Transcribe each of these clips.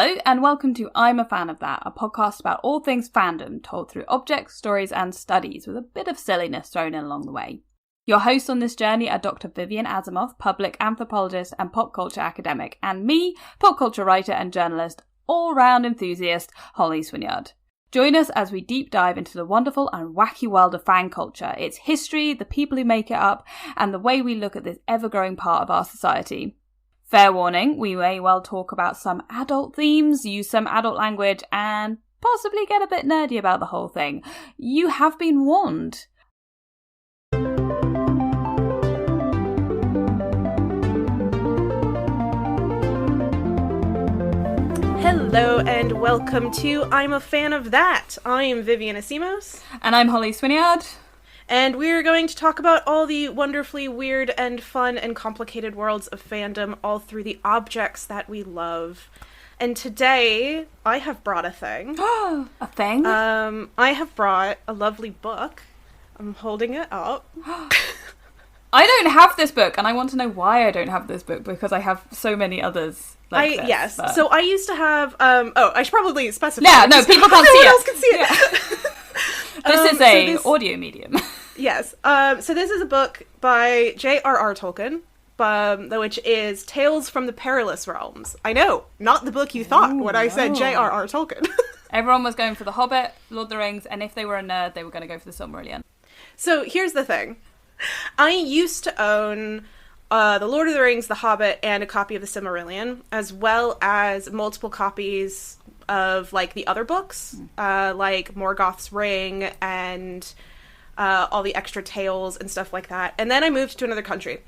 Hello, and welcome to I'm a Fan of That, a podcast about all things fandom, told through objects, stories, and studies, with a bit of silliness thrown in along the way. Your hosts on this journey are Dr. Vivian Asimos, public anthropologist and pop culture academic, and me, pop culture writer and journalist, all-round enthusiast, Holly Swinyard. Join us as we deep dive into the wonderful and wacky world of fan culture, its history, the people who make it up, and the way we look at this ever-growing part of our society. Fair warning, we may well talk about some adult themes, use some adult language, and possibly get a bit nerdy about the whole thing. You have been warned. Hello and welcome to I'm a Fan of That. I'm Vivian Asimos. And I'm Holly Swinyard. And we're going to talk about all the wonderfully weird and fun and complicated worlds of fandom, all through the objects that we love. And today, I have brought a thing. A thing? I have brought a lovely book. I'm holding it up. I don't have this book, and I want to know why I don't have this book, because I have so many others like this. Yes. But... So I used to have, I should probably specify. Yeah, no, people can't see it. No one else can see it. Yeah. This is an audio medium. Yes. So this is a book by J.R.R Tolkien, which is Tales from the Perilous Realms. I know, not the book you thought when I said J.R.R Tolkien. Everyone was going for The Hobbit, Lord of the Rings, and if they were a nerd, they were going to go for the Silmarillion. So here's the thing. I used to own The Lord of the Rings, The Hobbit, and a copy of the Silmarillion, as well as multiple copies of, like, the other books, like Morgoth's Ring and... all the extra tales and stuff like that. And then I moved to another country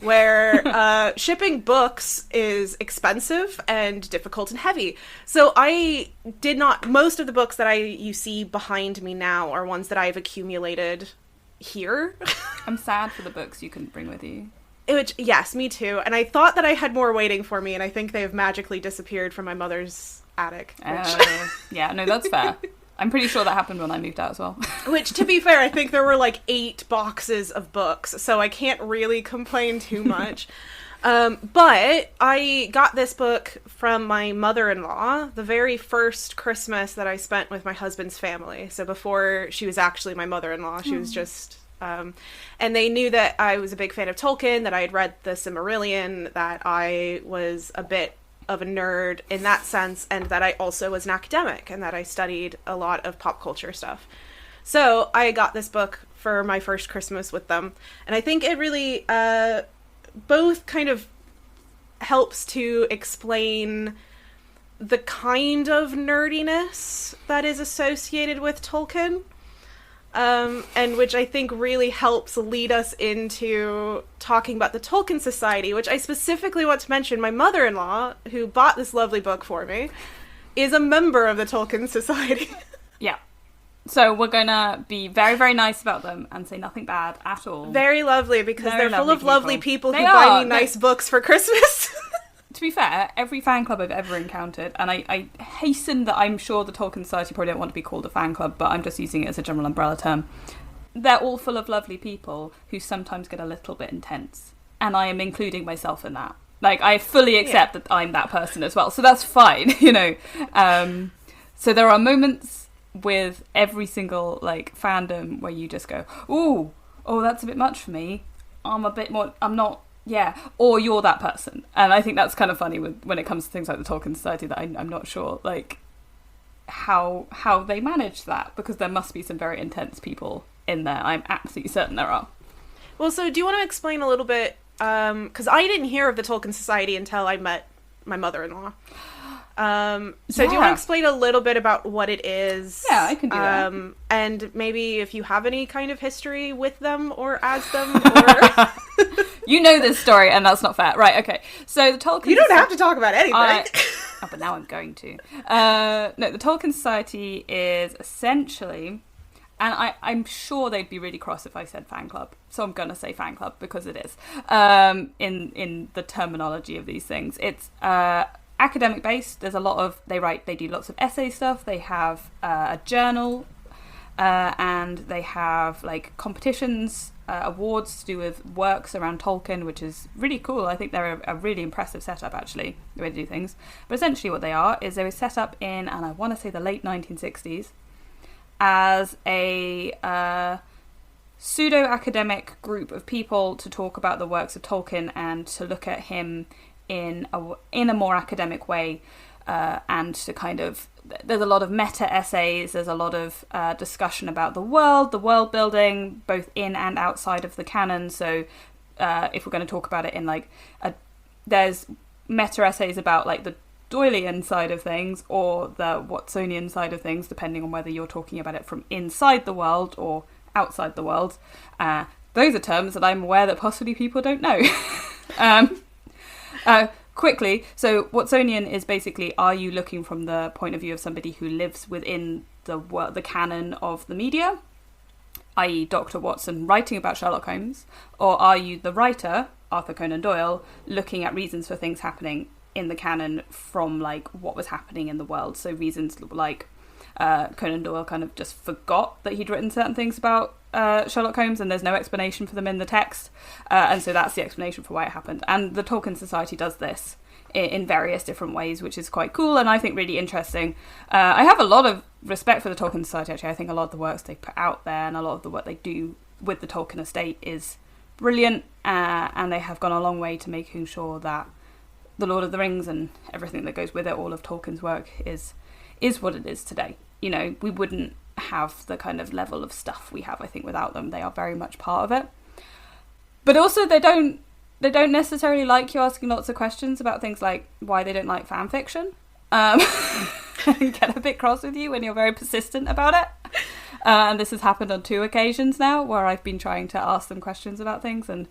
where shipping books is expensive and difficult and heavy. So I did not... Most of the books that you see behind me now are ones that I've accumulated here. I'm sad for the books you couldn't bring with you. Which, yes, me too. And I thought that I had more waiting for me, and I think they have magically disappeared from my mother's attic. Yeah, no, that's fair. I'm pretty sure that happened when I moved out as well. Which, to be fair, I think there were like 8 boxes of books, so I can't really complain too much. But I got this book from my mother-in-law the very first Christmas that I spent with my husband's family. So before she was actually my mother-in-law, she was just... and they knew that I was a big fan of Tolkien, that I had read the Silmarillion, that I was a bit of a nerd in that sense, and that I also was an academic, and that I studied a lot of pop culture stuff. So I got this book for my first Christmas with them, and I think it really both kind of helps to explain the kind of nerdiness that is associated with Tolkien, and which I think really helps lead us into talking about the Tolkien Society, which I specifically want to mention. My mother-in-law, who bought this lovely book for me, is a member of the Tolkien Society. Yeah. So we're going to be very, very nice about them and say nothing bad at all. Very lovely, because they're full of lovely people who buy me nice books for Christmas. To be fair, every fan club I've ever encountered, and I hasten that I'm sure the Tolkien Society probably don't want to be called a fan club, but I'm just using it as a general umbrella term. They're all full of lovely people who sometimes get a little bit intense. And I am including myself in that. Like, I fully accept that I'm that person as well. So that's fine, you know. So there are moments with every single, like, fandom where you just go, oh, that's a bit much for me. I'm not... Yeah, or you're that person. And I think that's kind of funny when it comes to things like the Tolkien Society, that I'm not sure, like, how they manage that, because there must be some very intense people in there. I'm absolutely certain there are. Well, so do you want to explain a little bit, because I didn't hear of the Tolkien Society until I met my mother-in-law. So do you want to explain a little bit about what it is? Yeah, I can do that. And maybe if you have any kind of history with them or as them, or... You know this story, and that's not fair. Right, okay. So the Tolkien... You don't have to talk about anything. But now I'm going to. No, the Tolkien Society is essentially... And I'm sure they'd be really cross if I said fan club. So I'm going to say fan club, because it is. In the terminology of these things. It's academic based. There's a lot of... They do lots of essay stuff. They have a journal. And they have, like, competitions awards to do with works around Tolkien, which is really cool. I think they're a really impressive setup, actually, the way to do things. But essentially what they are is they were set up in, and I want to say the late 1960s, as a pseudo-academic group of people to talk about the works of Tolkien and to look at him in a more academic way, and to kind of, there's a lot of meta essays, there's a lot of discussion about the world building, both in and outside of the canon. So if we're going to talk about it in like there's meta essays about like the Doylean side of things or the Watsonian side of things, depending on whether you're talking about it from inside the world or outside the world. Those are terms that I'm aware that possibly people don't know. Quickly, so Watsonian is basically, are you looking from the point of view of somebody who lives within the canon of the media, i.e. Dr. Watson writing about Sherlock Holmes, or are you the writer, Arthur Conan Doyle, looking at reasons for things happening in the canon from like what was happening in the world? So reasons like Conan Doyle kind of just forgot that he'd written certain things about Sherlock Holmes and there's no explanation for them in the text, and so that's the explanation for why it happened. And the Tolkien Society does this in various different ways, which is quite cool and I think really interesting. I have a lot of respect for the Tolkien Society, actually. I think a lot of the works they put out there and a lot of the work they do with the Tolkien estate is brilliant, and they have gone a long way to making sure that the Lord of the Rings and everything that goes with it, all of Tolkien's work, is what it is today. You know, we wouldn't have the kind of level of stuff we have, I think, without them. They are very much part of it. But also they don't necessarily like you asking lots of questions about things like why they don't like fan fiction. And get a bit cross with you when you're very persistent about it. And this has happened on 2 occasions now where I've been trying to ask them questions about things and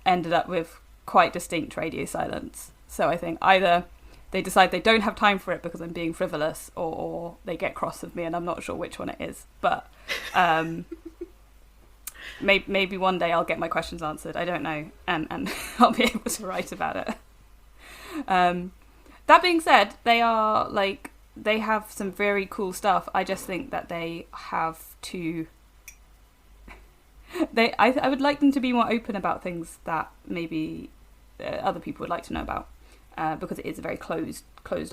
ended up with quite distinct radio silence. So I think either they decide they don't have time for it because I'm being frivolous, or they get cross with me, and I'm not sure which one it is. But maybe one day I'll get my questions answered. I don't know, and I'll be able to write about it. That being said, they have some very cool stuff. I just think that they have to. I would like them to be more open about things that maybe other people would like to know about. Because it is a very closed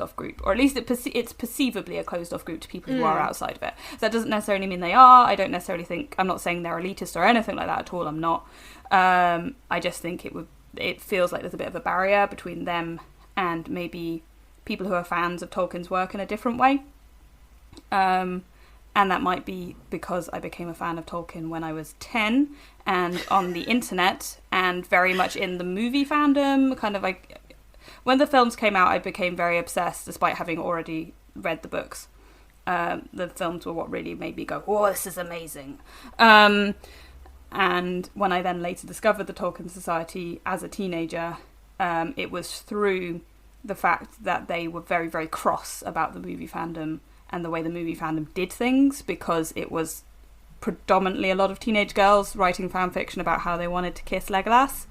off group, or at least it's perceivably a closed off group to people who are outside of it. So that doesn't necessarily mean they are. I don't necessarily think, I'm not saying they're elitist or anything like that at all. I'm not. I just think it feels like there's a bit of a barrier between them and maybe people who are fans of Tolkien's work in a different way. And that might be because I became a fan of Tolkien when I was 10 and on the internet and very much in the movie fandom, kind of like. When the films came out, I became very obsessed, despite having already read the books. The films were what really made me go, "Oh, this is amazing." And when I then later discovered the Tolkien Society as a teenager, it was through the fact that they were very, very cross about the movie fandom and the way the movie fandom did things, because it was predominantly a lot of teenage girls writing fan fiction about how they wanted to kiss Legolas.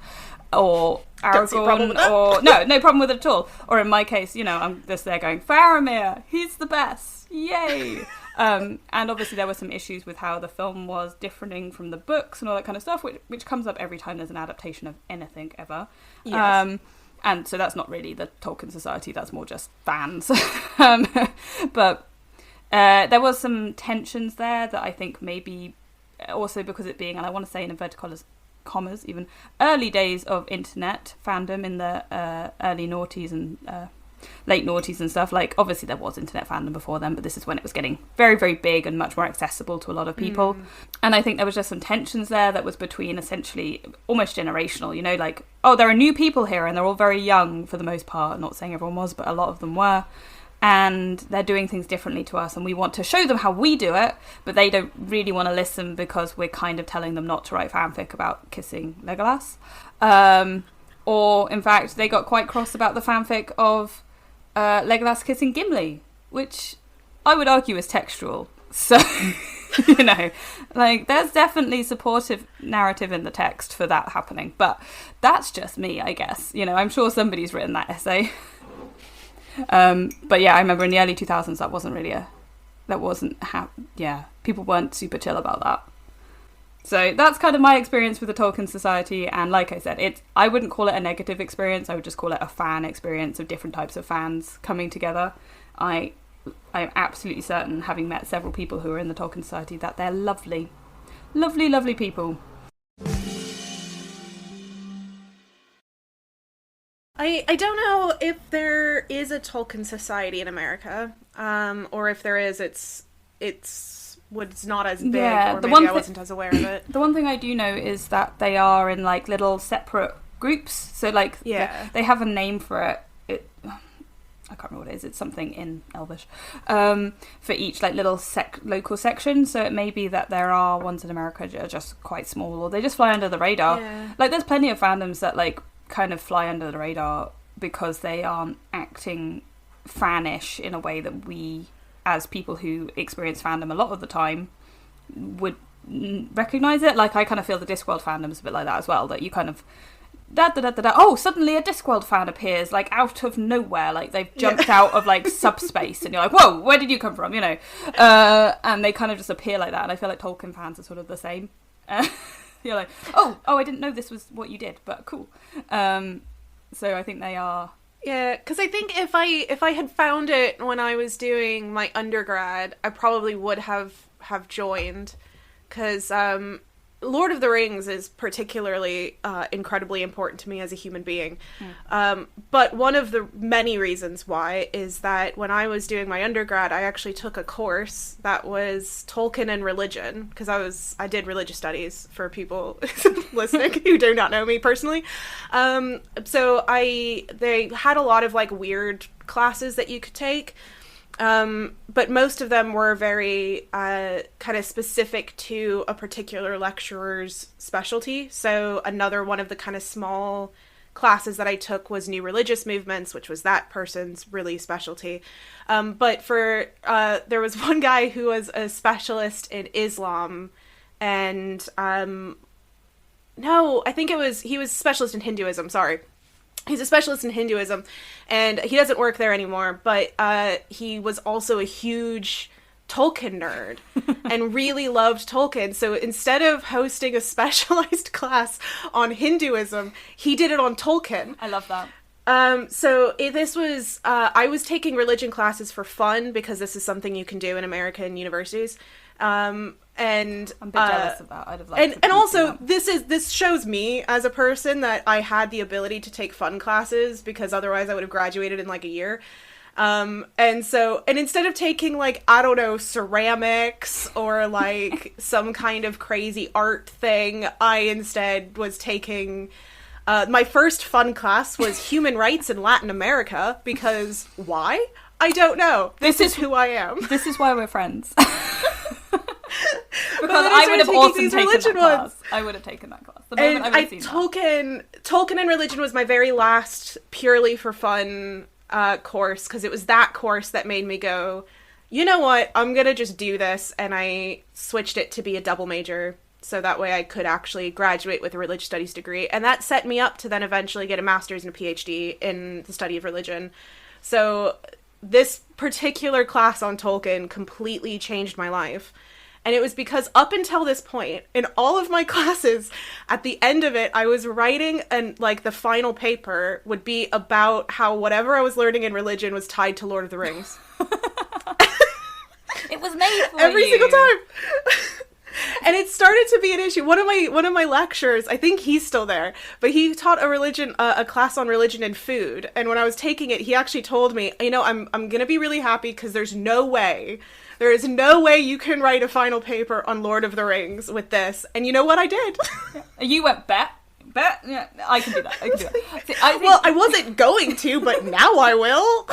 Or Aragorn, or no problem with it at all. Or in my case, I'm just there going, Faramir, he's the best, yay! And obviously there were some issues with how the film was differing from the books and all that kind of stuff, which comes up every time there's an adaptation of anything ever. Yes. And so that's not really the Tolkien Society, that's more just fans. But there was some tensions there that I think maybe also because it being, and I want to say in inverted commas even, early days of internet fandom in the early noughties and late noughties and stuff, like obviously there was internet fandom before then, but this is when it was getting very, very big and much more accessible to a lot of people. And I think there was just some tensions there that was between essentially almost generational, like, oh, there are new people here and they're all very young for the most part, not saying everyone was, but a lot of them were, and they're doing things differently to us and we want to show them how we do it, but they don't really want to listen because we're kind of telling them not to write fanfic about kissing Legolas. Or in fact they got quite cross about the fanfic of Legolas kissing Gimli, which I would argue is textual. So there's definitely supportive narrative in the text for that happening, but that's just me, I guess. I'm sure somebody's written that essay. But yeah, I remember in the early 2000s people weren't super chill about that. So that's kind of my experience with the Tolkien Society, and like I said, I wouldn't call it a negative experience, I would just call it a fan experience of different types of fans coming together. I'm absolutely certain, having met several people who are in the Tolkien Society, that they're lovely. Lovely, lovely people. I don't know if there is a Tolkien Society in America, or if there is, it's not as big, or maybe I wasn't as aware of it. The one thing I do know is that they are in like little separate groups, so like they have a name for it. I can't remember what it is. It's something in Elvish for each like little local section. So it may be that there are ones in America that are just quite small, or they just fly under the radar. Yeah. Like there's plenty of fandoms that like kind of fly under the radar because they aren't acting fanish in a way that we, as people who experience fandom a lot of the time, would recognise it. Like I kind of feel the Discworld fandom's a bit like that as well, that you kind of oh, suddenly a Discworld fan appears like out of nowhere, like they've jumped out of like subspace, and you're like, whoa, where did you come from, you know? And they kind of just appear like that, and I feel like Tolkien fans are sort of the same. You're like, oh, I didn't know this was what you did, but cool. So I think they are. Yeah, because I think if I had found it when I was doing my undergrad, I probably would have joined, because Lord of the Rings is particularly incredibly important to me as a human being. But one of the many reasons why is that when I was doing my undergrad, I actually took a course that was Tolkien and religion, because I did religious studies, for people listening who do not know me personally. So they had a lot of like weird classes that you could take. But most of them were very kind of specific to a particular lecturer's specialty. So another one of the kind of small classes that I took was New Religious Movements, which was that person's really specialty. But there was one guy who was a specialist in Islam, and no, I think he was a specialist in Hinduism, sorry. He's a specialist in Hinduism, and he doesn't work there anymore, but he was also a huge Tolkien nerd and really loved Tolkien. So instead of hosting a specialized class on Hinduism, he did it on Tolkien. I love that. I was taking religion classes for fun, because this is something you can do in American universities. And I'm a bit jealous of that. I'd have liked and also this shows me as a person that I had the ability to take fun classes, because otherwise I would have graduated in like a year. And instead of taking like, I don't know, ceramics or like some kind of crazy art thing, I instead was taking my first fun class was human rights in Latin America, because why? I don't know. This is who I am. This is why we're friends. Because I would have also taken that class. I would have taken that class. The moment I would have seen Tolkien and religion was my very last purely for fun course, because it was that course that made me go, you know what, I'm gonna just do this, and I switched it to be a double major, so that way I could actually graduate with a religious studies degree, and that set me up to then eventually get a master's and a PhD in the study of religion. So this particular class on Tolkien completely changed my life. And it was because up until this point, in all of my classes, at the end of it, I was writing, and like the final paper would be about how whatever I was learning in religion was tied to Lord of the Rings. It was made for every single time. And it started to be an issue. One of my lecturers, I think he's still there, but he taught a class on religion and food. And when I was taking it, he actually told me, you know, I'm gonna be really happy, because there is no way you can write a final paper on Lord of the Rings with this. And you know what I did? You went, bet, yeah, I can do that. See, I wasn't going to, but now I will.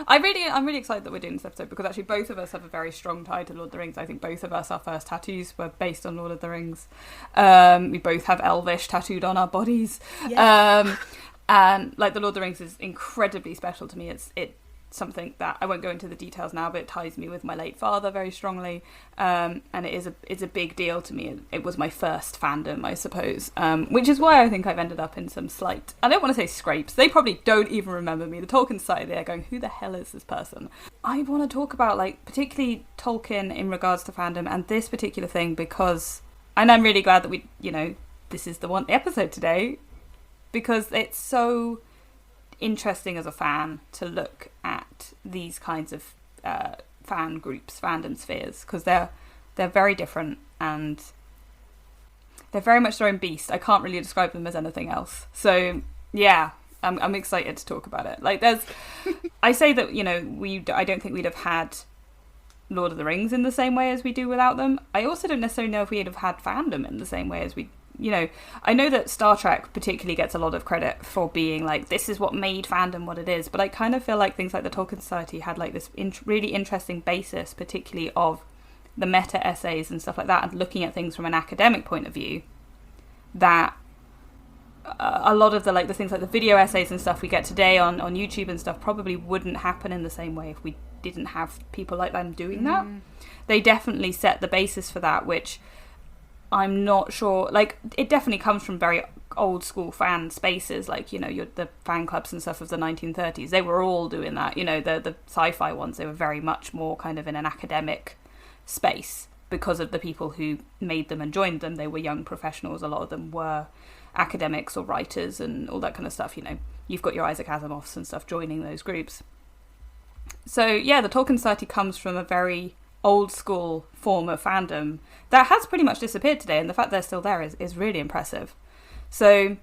I'm really excited that we're doing this episode, because actually both of us have a very strong tie to Lord of the Rings. I think both of us, our first tattoos were based on Lord of the Rings. We both have Elvish tattooed on our bodies. Yes. And like the Lord of the Rings is incredibly special to me. It's something that I won't go into the details now, but it ties me with my late father very strongly, and it's a big deal to me. It was my first fandom, I suppose, which is why I think I've ended up in some slight, I don't want to say scrapes, they probably don't even remember me. The Tolkien Society, they're going, who the hell is this person? I want to talk about like particularly Tolkien in regards to fandom and this particular thing, because And I'm really glad that we, this is the episode today, because it's so interesting as a fan to look at these kinds of fan groups, fandom spheres, because they're very different and they're very much their own beast. I can't really describe them as anything else. So yeah, I'm excited to talk about it. Like I say that, I don't think we'd have had Lord of the Rings in the same way as we do without them. I also don't necessarily know if we'd have had fandom in the same way as we, I know that Star Trek particularly gets a lot of credit for being like, this is what made fandom what it is, but I kind of feel like things like the Tolkien Society had like this really interesting basis, particularly of the meta essays and stuff like that, and looking at things from an academic point of view, that a lot of the things like the video essays and stuff we get today on YouTube and stuff probably wouldn't happen in the same way if we didn't have people like them doing that. They definitely set the basis for that, which I'm not sure, like, it definitely comes from very old school fan spaces, like, the fan clubs and stuff of the 1930s. They were all doing that, the sci-fi ones, they were very much more kind of in an academic space because of the people who made them and joined them. They were young professionals, a lot of them were academics or writers and all that kind of stuff. You've got your Isaac Asimovs and stuff joining those groups. So yeah, the Tolkien Society comes from a very old school form of fandom that has pretty much disappeared today, and the fact they're still there is really impressive. So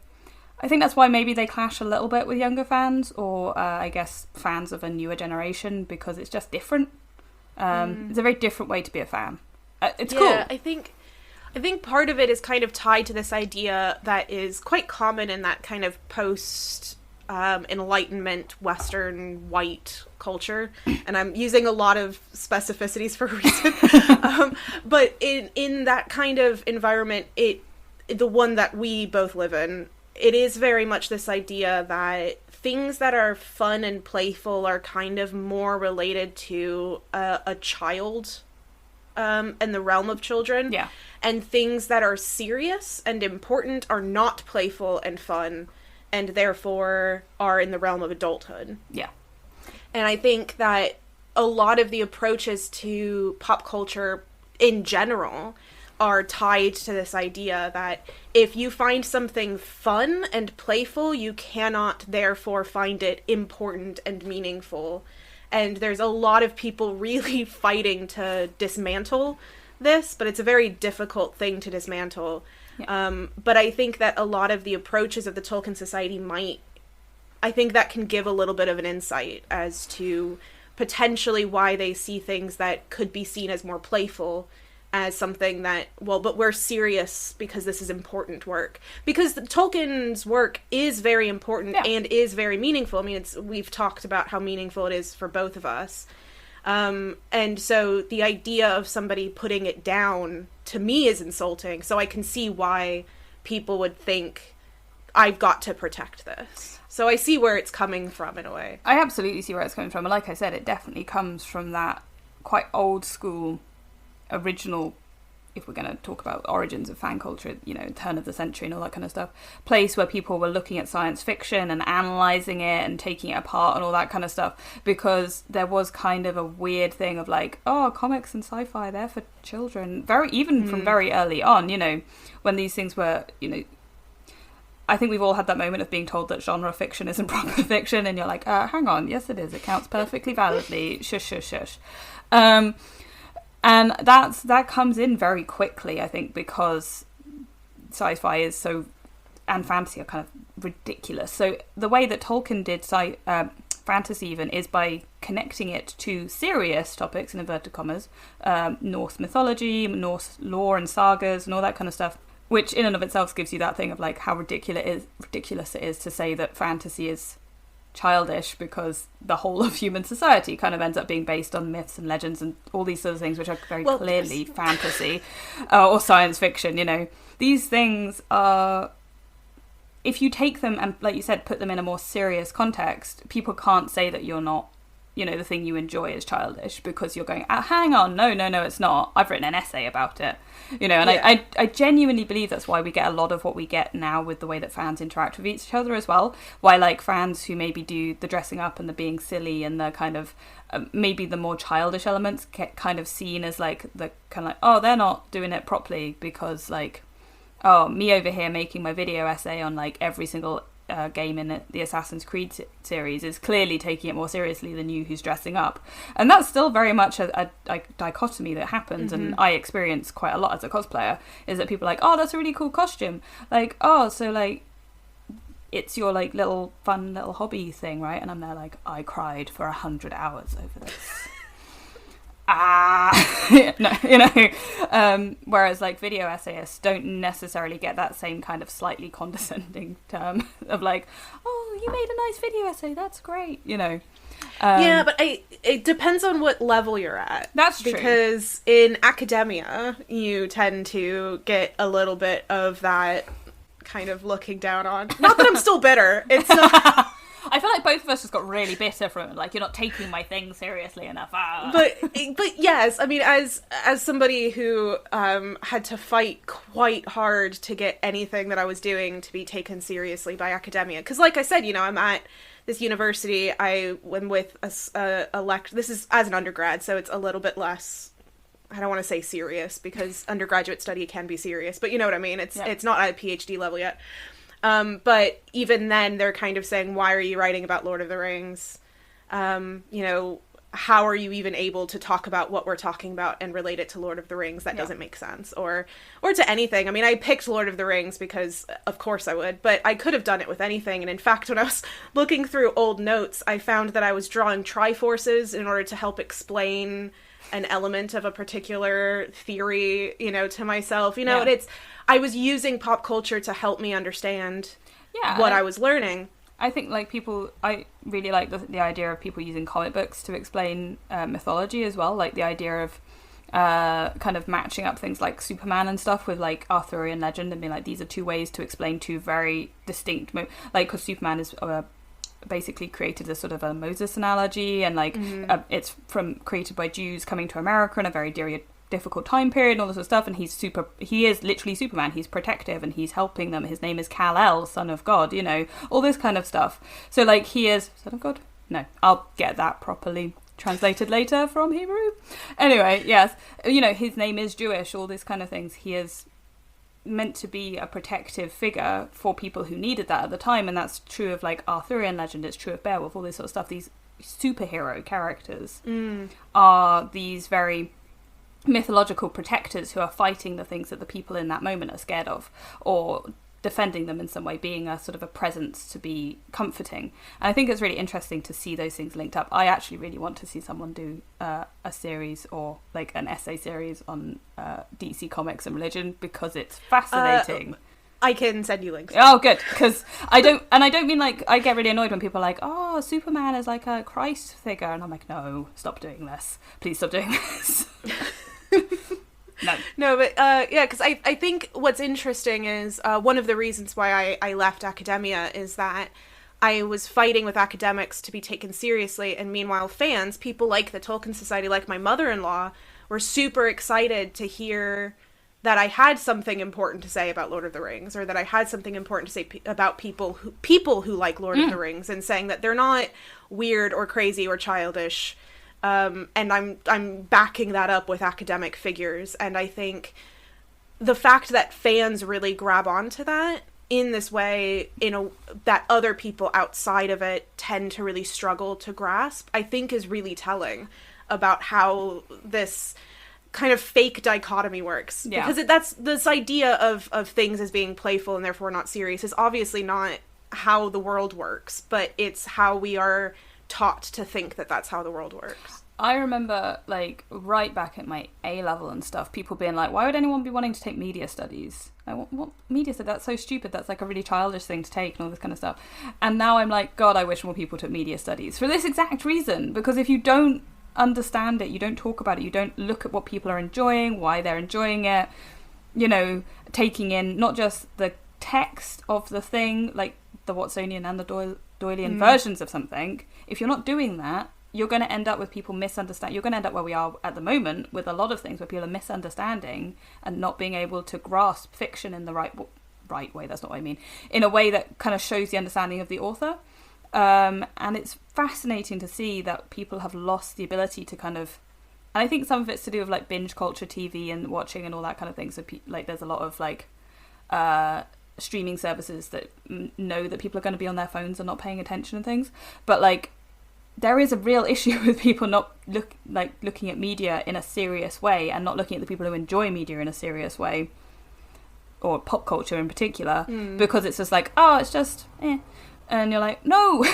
I think that's why maybe they clash a little bit with younger fans, or I guess fans of a newer generation, because it's just different. It's a very different way to be a fan. It's cool. I think part of it is kind of tied to this idea that is quite common in that kind of post Enlightenment Western white culture, and I'm using a lot of specificities for a reason. But in that kind of environment, the one that we both live in, it is very much this idea that things that are fun and playful are kind of more related to a child and the realm of children. Yeah. And things that are serious and important are not playful and fun, and therefore are in the realm of adulthood. Yeah. And I think that a lot of the approaches to pop culture in general are tied to this idea that if you find something fun and playful, you cannot therefore find it important and meaningful. And there's a lot of people really fighting to dismantle this, but it's a very difficult thing to dismantle. Yeah. But I think that a lot of the approaches of the Tolkien Society I think that can give a little bit of an insight as to potentially why they see things that could be seen as more playful as something that, but we're serious because this is important work. Because Tolkien's work is very important and is very meaningful. I mean, we've talked about how meaningful it is for both of us. And so the idea of somebody putting it down, to me, is insulting. So I can see why people would think, I've got to protect this. So I see where it's coming from, in a way. I absolutely see where it's coming from. And like I said, it definitely comes from that quite old school, original, if we're going to talk about origins of fan culture, turn of the century and all that kind of stuff, place where people were looking at science fiction and analysing it and taking it apart and all that kind of stuff, because there was kind of a weird thing of like, comics and sci-fi, they're for children, from very early on, when these things were, I think we've all had that moment of being told that genre fiction isn't proper fiction, and you're like, hang on, yes it is, it counts perfectly validly, shush, shush, shush. And that comes in very quickly, I think, because sci-fi is so, and fantasy are kind of ridiculous. So the way that Tolkien did fantasy even is by connecting it to serious topics, in inverted commas, Norse mythology, Norse lore and sagas and all that kind of stuff, which in and of itself gives you that thing of like how ridiculous it is to say that fantasy is childish, because the whole of human society kind of ends up being based on myths and legends and all these sort of things which are very clearly fantasy or science fiction. These things are, if you take them and, like you said, put them in a more serious context, people can't say that you're not you know, the thing you enjoy is childish because you're going, hang on, no, it's not. I've written an essay about it, you know, and I genuinely believe that's why we get a lot of what we get now with the way that fans interact with each other as well. Why, like, fans who maybe do the dressing up and the being silly and the kind of maybe the more childish elements get kind of seen as like the kind of like, oh, they're not doing it properly because like, oh, me over here making my video essay on like every single game in the Assassin's Creed series is clearly taking it more seriously than you who's dressing up. And that's still very much a dichotomy that happens, and I experience quite a lot as a cosplayer, is that people are like, oh, that's a really cool costume. Like, oh, so like it's your like little fun little hobby thing, right? And I'm there like, I cried for 100 hours over this. No, you know, whereas like video essayists don't necessarily get that same kind of slightly condescending term of like, oh, you made a nice video essay, that's great, you know. Yeah, but it depends on what level you're at. That's true. Because in academia, you tend to get a little bit of that kind of looking down on. Not that I'm still bitter. It's not... I feel like both of us just got really bitter from it. Like, you're not taking my thing seriously enough. But yes, I mean, as somebody who had to fight quite hard to get anything that I was doing to be taken seriously by academia, because like I said, you know, I'm at this university. I went with this is as an undergrad, so it's a little bit less. I don't want to say serious because undergraduate study can be serious, but you know what I mean. It's not at a PhD level yet. But even then, they're kind of saying, why are you writing about Lord of the Rings? You know, how are you even able to talk about what we're talking about and relate it to Lord of the Rings? That doesn't make sense. Or to anything. I mean, I picked Lord of the Rings because, of course I would, but I could have done it with anything. And in fact, when I was looking through old notes, I found that I was drawing Triforces in order to help explain an element of a particular theory, you know, to myself, you know, and I was using pop culture to help me understand what I was learning. I think, like, I really like the idea of people using comic books to explain mythology as well, like the idea of kind of matching up things like Superman and stuff with, like, Arthurian legend and being like, these are two ways to explain two very distinct, like, because Superman is basically created as sort of a Moses analogy, and like it's created by Jews coming to America in a very difficult time period and all this sort of stuff, and he is literally Superman. He's protective and he's helping them. His name is Kal-El, son of God, you know, all this kind of stuff. So like, he is son of God? No, I'll get that properly translated later from Hebrew. Anyway, yes, you know, his name is Jewish, all these kind of things. He is meant to be a protective figure for people who needed that at the time, and that's true of like Arthurian legend, it's true of Beowulf, all this sort of stuff. These superhero characters are these very mythological protectors who are fighting the things that the people in that moment are scared of, or defending them in some way, being a sort of a presence to be comforting. And I think it's really interesting to see those things linked up. I actually really want to see someone do a series or like an essay series on DC Comics and religion, because it's fascinating. I can send you links. Oh, good, because I don't mean like, I get really annoyed when people are like, oh, Superman is like a Christ figure, and I'm like, no, stop doing this. Please stop doing this. No, but yeah, because I think what's interesting is one of the reasons why I left academia is that I was fighting with academics to be taken seriously, and meanwhile fans, people like the Tolkien Society, like my mother-in-law, were super excited to hear that I had something important to say about Lord of the Rings, or that I had something important to say about people who like Lord of the Rings, and saying that they're not weird or crazy or childish. And I'm backing that up with academic figures, and I think the fact that fans really grab onto that in this way, that other people outside of it tend to really struggle to grasp, I think is really telling about how this kind of fake dichotomy works. Yeah. Because that's this idea of things as being playful and therefore not serious is obviously not how the world works, but it's how we are taught to think that that's how the world works. I remember, like, right back at my A-level and stuff, people being like, why would anyone be wanting to take media studies? Like, what media studies? That's so stupid. That's, like, a really childish thing to take and all this kind of stuff. And now I'm like, God, I wish more people took media studies for this exact reason. Because if you don't understand it, you don't talk about it, you don't look at what people are enjoying, why they're enjoying it, you know, taking in not just the text of the thing, like the Watsonian and the Doylean versions of something. If you're not doing that, you're going to end up with people misunderstand. You're going to end up where we are at the moment with a lot of things where people are misunderstanding and not being able to grasp fiction in the right way. That's not what I mean. In a way that kind of shows the understanding of the author. And it's fascinating to see that people have lost the ability to kind of, and I think some of it's to do with like binge culture TV and watching and all that kind of thing. So like there's a lot of like streaming services that know that people are going to be on their phones and not paying attention and things. But like there is a real issue with people not looking at media in a serious way and not looking at the people who enjoy media in a serious way, or pop culture in particular, because it's just like, oh, it's just and you're like, no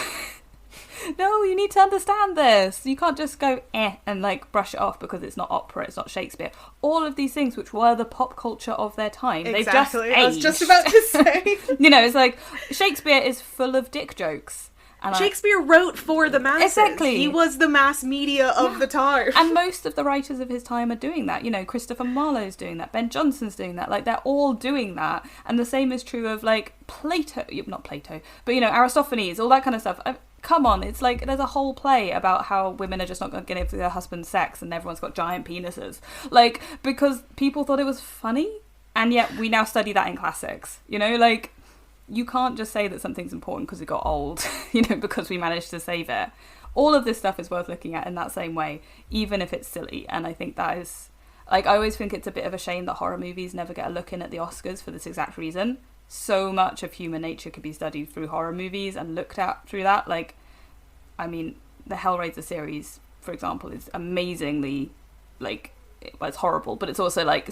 no, you need to understand this. You can't just go and like brush it off because it's not opera, it's not Shakespeare. All of these things which were the pop culture of their time, exactly. They've just aged. I was just about to say. You know, it's like Shakespeare is full of dick jokes. And Shakespeare wrote for the masses. Exactly. He was the mass media of the time. And most of the writers of his time are doing that. You know, Christopher Marlowe's doing that. Ben Jonson's doing that. Like, they're all doing that. And the same is true of, like, not Plato, but, you know, Aristophanes, all that kind of stuff. Come on, it's like there's a whole play about how women are just not going to give their husband sex and everyone's got giant penises. Like, because people thought it was funny, and yet we now study that in classics. You know, like, you can't just say that something's important because it got old, you know, because we managed to save it. All of this stuff is worth looking at in that same way, even if it's silly. And I think that is, like, I always think it's a bit of a shame that horror movies never get a look in at the Oscars for this exact reason. So much of human nature could be studied through horror movies and looked at through that. Like, I mean, the Hellraiser series, for example, is amazingly, like, well, it's horrible, but it's also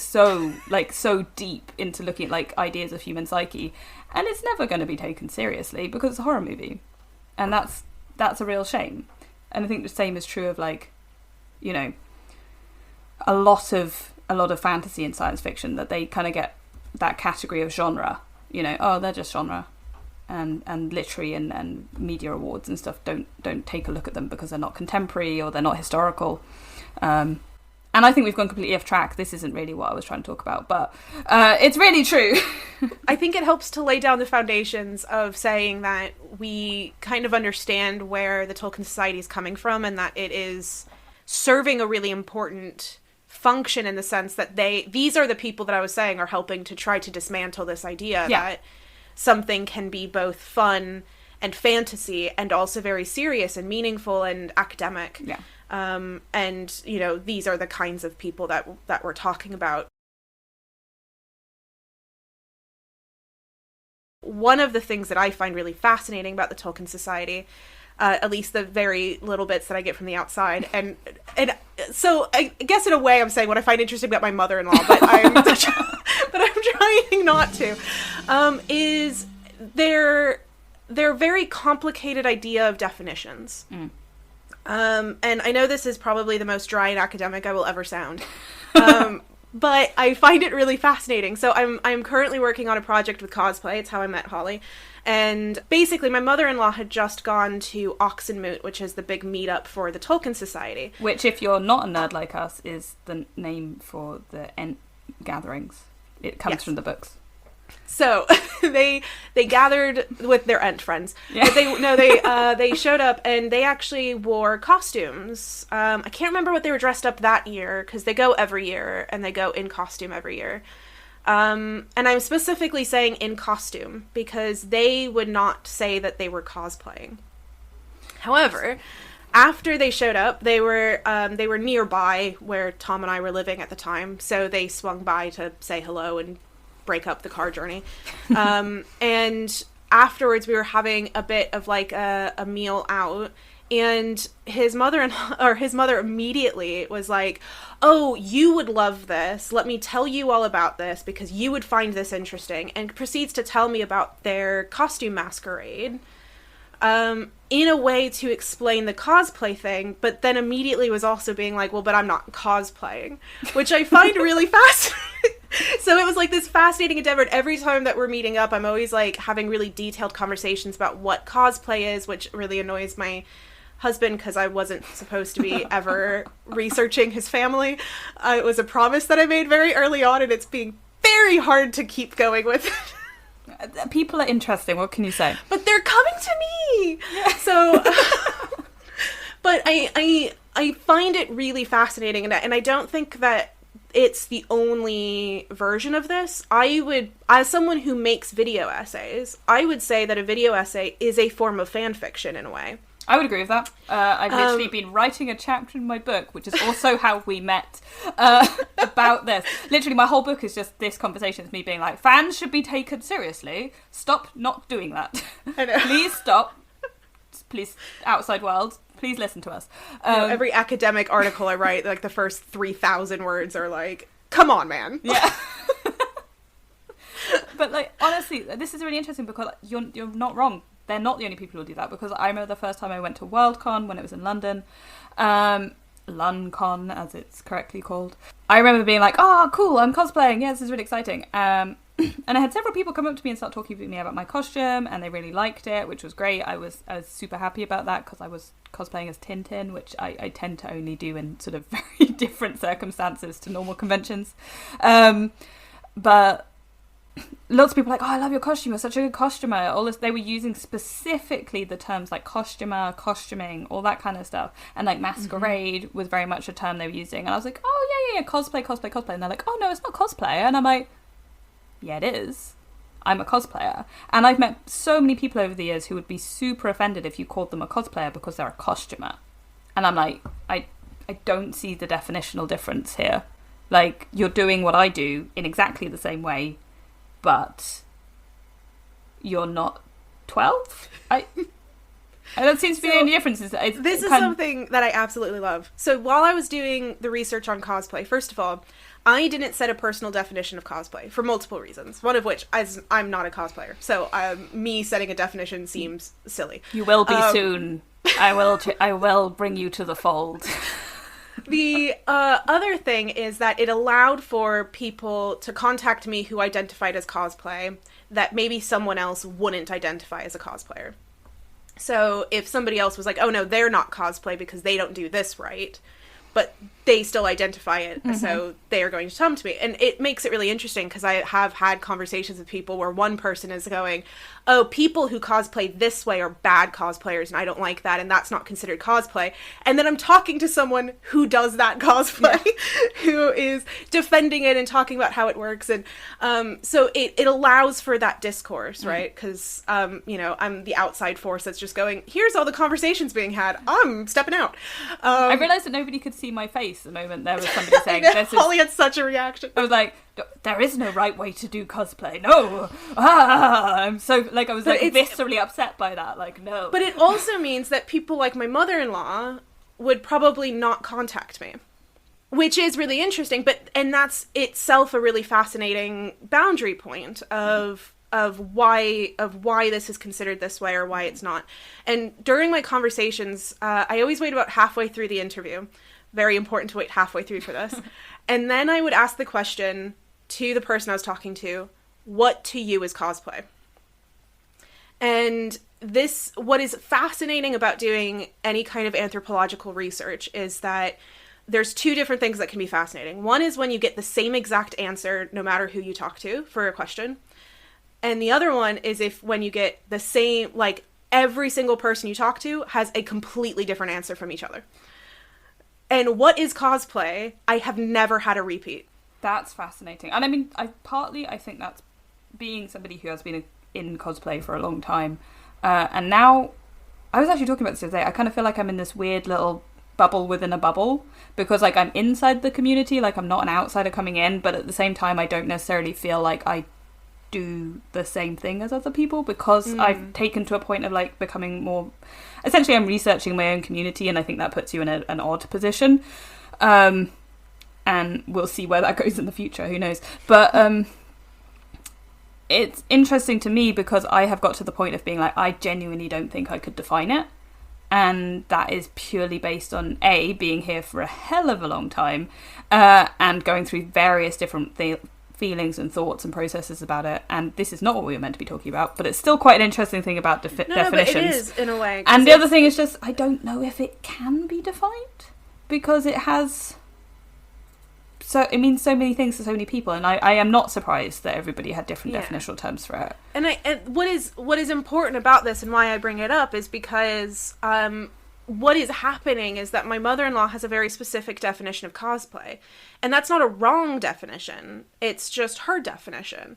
so deep into looking at like ideas of human psyche, and it's never going to be taken seriously because it's a horror movie, and that's a real shame. And I think the same is true of, like, you know, a lot of fantasy and science fiction, that they kind of get that category of genre. You know, oh, they're just genre, and literary and media awards and stuff don't take a look at them because they're not contemporary or they're not historical. And I think we've gone completely off track. This isn't really what I was trying to talk about, but it's really true. I think it helps to lay down the foundations of saying that we kind of understand where the Tolkien Society is coming from, and that it is serving a really important function in the sense that these are the people that I was saying are helping to try to dismantle this idea that something can be both fun and fantasy and also very serious and meaningful and academic. Yeah. And, you know, these are the kinds of people that we're talking about. One of the things that I find really fascinating about the Tolkien Society, at least the very little bits that I get from the outside, and so I guess in a way I'm saying what I find interesting about my mother-in-law, but I'm trying not to, is their very complicated idea of definitions. And I know this is probably the most dry and academic I will ever sound, but I find it really fascinating. So I'm currently working on a project with cosplay. It's how I met Holly. And basically, my mother-in-law had just gone to Oxenmoot, which is the big meetup for the Tolkien Society. Which, if you're not a nerd like us, is the name for the gatherings. It comes from the books. So they gathered with their Ent friends. Yeah. But they showed up and they actually wore costumes. I can't remember what they were dressed up that year because they go every year and they go in costume every year. And I'm specifically saying in costume because they would not say that they were cosplaying. However, after they showed up, they were nearby where Tom and I were living at the time, so they swung by to say hello and break up the car journey. And afterwards we were having a bit of like a meal out, and his mother immediately was like, oh, you would love this, let me tell you all about this because you would find this interesting, and proceeds to tell me about their costume masquerade in a way to explain the cosplay thing, but then immediately was also being like, well, but I'm not cosplaying, which I find really fascinating. So it was like this fascinating endeavor, and every time that we're meeting up, I'm always like having really detailed conversations about what cosplay is, which really annoys my husband because I wasn't supposed to be ever researching his family. It was a promise that I made very early on, and it's being very hard to keep going with it. People are interesting, what can you say? But they're coming to me! Yeah. So... But I find it really fascinating, and I don't think that it's the only version of this. I would, as someone who makes video essays, I would say that a video essay is a form of fan fiction in a way. I would agree with that. I've literally been writing a chapter in my book, which is also how we met, about this. Literally, my whole book is just this conversation. It's me being like, fans should be taken seriously. Stop not doing that. I know. Please stop. Please, outside world, please listen to us. Every academic article I write, like the first 3,000 words are like, come on, man. Yeah. But like, honestly, this is really interesting because you're not wrong. They're not the only people who do that, because I remember the first time I went to Worldcon when it was in London, LunCon as it's correctly called. I remember being like, oh, cool, I'm cosplaying, yeah, this is really exciting. And I had several people come up to me and start talking to me about my costume, and they really liked it, which was great. I was super happy about that because I was cosplaying as Tintin, which I tend to only do in sort of very different circumstances to normal conventions. But lots of people were like, oh, I love your costume, you're such a good costumer. All this, they were using specifically the terms like costumer, costuming, all that kind of stuff. And like masquerade was very much a term they were using. And I was like, oh, yeah, cosplay. And they're like, oh, no, it's not cosplay. And I'm like, yeah, it is. I'm a cosplayer. And I've met so many people over the years who would be super offended if you called them a cosplayer because they're a costumer. And I'm like, I don't see the definitional difference here. Like, you're doing what I do in exactly the same way, but you're not 12? That seems to be the only difference. This is something that I absolutely love. So while I was doing the research on cosplay, first of all, I didn't set a personal definition of cosplay for multiple reasons. One of which is I'm not a cosplayer. So me setting a definition seems silly. You will be soon. I will bring you to the fold. The other thing is that it allowed for people to contact me who identified as cosplay that maybe someone else wouldn't identify as a cosplayer. So if somebody else was like, oh no, they're not cosplay because they don't do this right, but they still identify it, so they are going to come to me. And it makes it really interesting because I have had conversations with people where one person is going, oh, people who cosplay this way are bad cosplayers and I don't like that and that's not considered cosplay. And then I'm talking to someone who does that cosplay, who is defending it and talking about how it works. And so it allows for that discourse, right? Because, I'm the outside force that's just going, here's all the conversations being had. I'm stepping out. I realised that nobody could see my face the moment there was somebody saying this. Holly had such a reaction. I was like, there is no right way to do cosplay. No. I'm so, I was viscerally upset by that. Like, no. But it also means that people like my mother-in-law would probably not contact me, which is really interesting. And that's itself a really fascinating boundary point of why this is considered this way or why it's not. And during my conversations, I always wait about halfway through the interview. Very important to wait halfway through for this. And then I would ask the question to the person I was talking to, what to you is cosplay? And what is fascinating about doing any kind of anthropological research is that there's two different things that can be fascinating. One is when you get the same exact answer no matter who you talk to for a question. And the other one is when you get the same, every single person you talk to has a completely different answer from each other. And what is cosplay? I have never had a repeat. That's fascinating. And I mean, I think that's being somebody who has been in cosplay for a long time. And now, I was actually talking about this the other day, I kind of feel like I'm in this weird little bubble within a bubble. Because, I'm inside the community, I'm not an outsider coming in, but at the same time, I don't necessarily feel like I do the same thing as other people, because I've taken to a point of, becoming more... Essentially, I'm researching my own community, and I think that puts you in an odd position. And we'll see where that goes in the future, who knows. But it's interesting to me because I have got to the point of being I genuinely don't think I could define it. And that is purely based on, A, being here for a hell of a long time, and going through various different feelings and thoughts and processes about it. And this is not what we were meant to be talking about, but it's still quite an interesting thing about definitions. No, but it is, in a way. And the other thing is just, I don't know if it can be defined, because it has... it means so many things to so many people, and I am not surprised that everybody had different definitional terms for it. And what is important about this and why I bring it up is because what is happening is that my mother-in-law has a very specific definition of cosplay. And that's not a wrong definition. It's just her definition.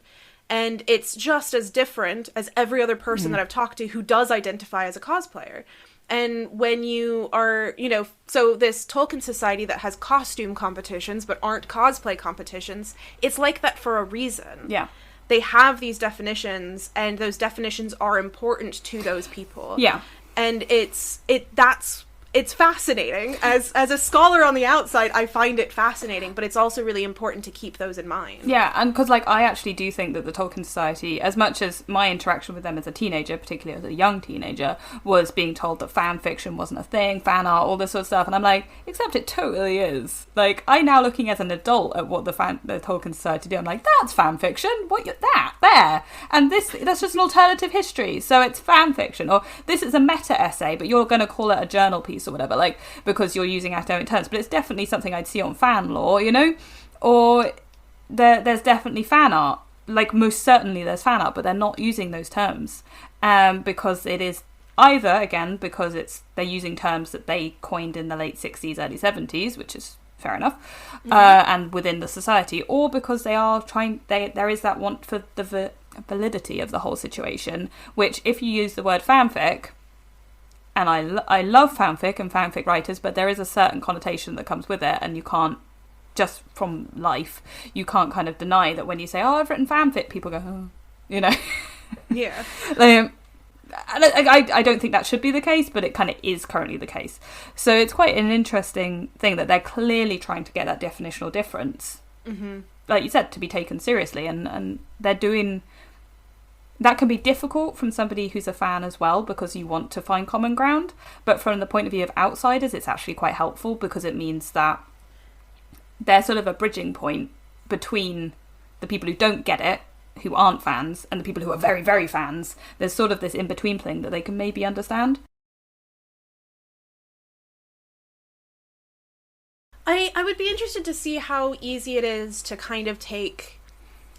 And it's just as different as every other person that I've talked to who does identify as a cosplayer. And when you are, so this Tolkien Society that has costume competitions but aren't cosplay competitions, it's like that for a reason. Yeah. They have these definitions, and those definitions are important to those people. Yeah. And it's fascinating. As a scholar on the outside, I find it fascinating, but it's also really important to keep those in mind. Yeah, and because, I actually do think that the Tolkien Society, as much as my interaction with them as a teenager, particularly as a young teenager, was being told that fan fiction wasn't a thing, fan art, all this sort of stuff, and I'm like, except it totally is. I now looking as an adult at what the Tolkien Society do, I'm like, that's fan fiction, there, and that's just an alternative history, so it's fan fiction, or this is a meta essay, but you're going to call it a journal piece or whatever, because you're using academic terms, but it's definitely something I'd see on fan lore, or there's definitely fan art, most certainly there's fan art, but they're not using those terms, because it is either, again, because they're using terms that they coined in the late 60s, early 70s, which is fair enough, and within the society, or because there is that want for the validity of the whole situation, which if you use the word fanfic, and I love fanfic and fanfic writers, but there is a certain connotation that comes with it, and you can't, just from life, you can't kind of deny that when you say, I've written fanfic, people go, oh, Yeah. I don't think that should be the case, but it kind of is currently the case. So it's quite an interesting thing that they're clearly trying to get that definitional difference, like you said, to be taken seriously, and they're doing... That can be difficult from somebody who's a fan as well, because you want to find common ground. But from the point of view of outsiders, it's actually quite helpful, because it means that they're sort of a bridging point between the people who don't get it, who aren't fans, and the people who are very, very fans. There's sort of this in-between thing that they can maybe understand. I would be interested to see how easy it is to kind of take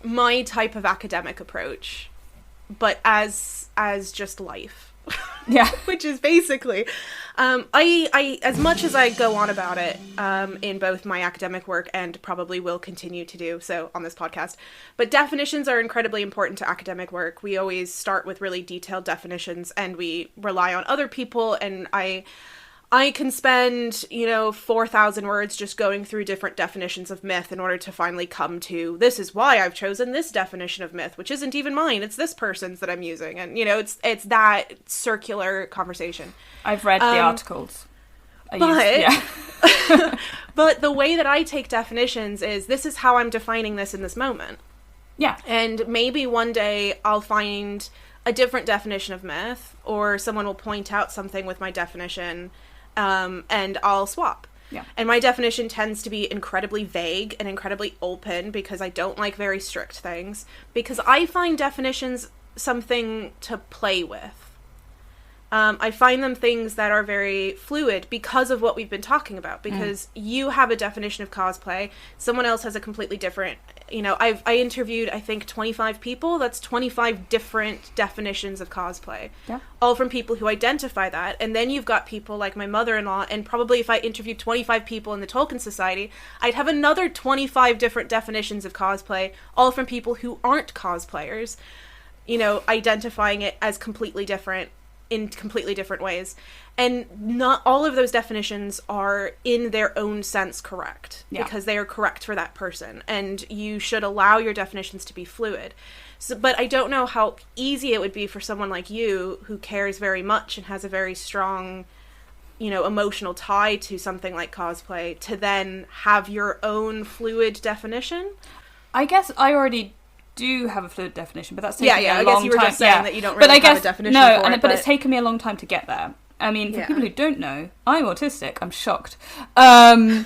my type of academic approach, but as just life. Yeah. Which is basically, I as much as I go on about it in both my academic work and probably will continue to do so on this podcast, but definitions are incredibly important to academic work. We always start with really detailed definitions, and we rely on other people, and I can spend, 4,000 words just going through different definitions of myth in order to finally come to, this is why I've chosen this definition of myth, which isn't even mine, it's this person's that I'm using. And, it's that circular conversation. I've read the articles. But the way that I take definitions is, this is how I'm defining this in this moment. Yeah. And maybe one day I'll find a different definition of myth, or someone will point out something with my definition, and I'll swap. Yeah. And my definition tends to be incredibly vague and incredibly open, because I don't like very strict things, because I find definitions something to play with. I find them things that are very fluid because of what we've been talking about, because you have a definition of cosplay, someone else has a completely different, I interviewed, I think, 25 people, that's 25 different definitions of cosplay, all from people who identify that, and then you've got people like my mother-in-law, and probably if I interviewed 25 people in the Tolkien Society, I'd have another 25 different definitions of cosplay, all from people who aren't cosplayers, identifying it as completely different, in completely different ways. And not all of those definitions are in their own sense correct, because they are correct for that person, and you should allow your definitions to be fluid. So, but I don't know how easy it would be for someone like you, who cares very much and has a very strong, emotional tie to something like cosplay, to then have your own fluid definition. I guess I already do have a fluid definition, but that's taken me a long time. I guess you were just saying that you don't really have a definition for it. But it's taken me a long time to get there. I mean, for people who don't know, I'm autistic. I'm shocked. So I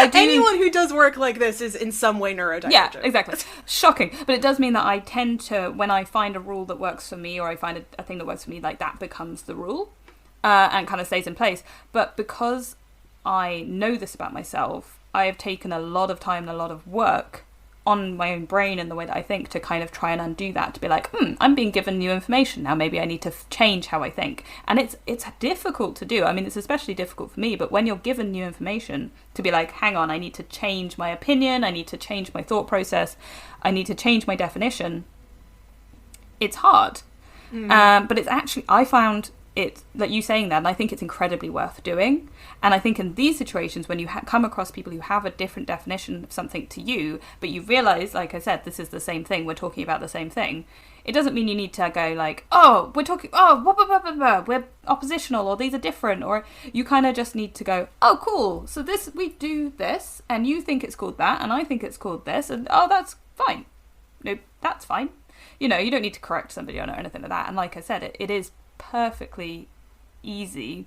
do... Anyone who does work like this is in some way neurodivergent. Yeah, exactly. Shocking. But it does mean that I tend to, when I find a rule that works for me, or I find a thing that works for me, that becomes the rule, and kind of stays in place. But because I know this about myself, I have taken a lot of time and a lot of work on my own brain and the way that I think to kind of try and undo that, to be like, I'm being given new information now, maybe I need to change how I think. And it's difficult to do. I mean, it's especially difficult for me, but when you're given new information, to be like, hang on, I need to change my opinion, I need to change my thought process, I need to change my definition, it's hard. But it's actually, I found it, like you saying that, and I think it's incredibly worth doing. And I think in these situations, when you come across people who have a different definition of something to you, but you realise, like I said, this is the same thing, we're talking about the same thing, it doesn't mean you need to go like, oh, we're talking, oh, blah, blah, blah, blah, blah, we're oppositional, or these are different, or you kind of just need to go, oh, cool, so this, we do this, and you think it's called that, and I think it's called this, and oh, that's fine. No, that's fine. You know, you don't need to correct somebody on it or anything like that. And like I said, it is perfectly easy.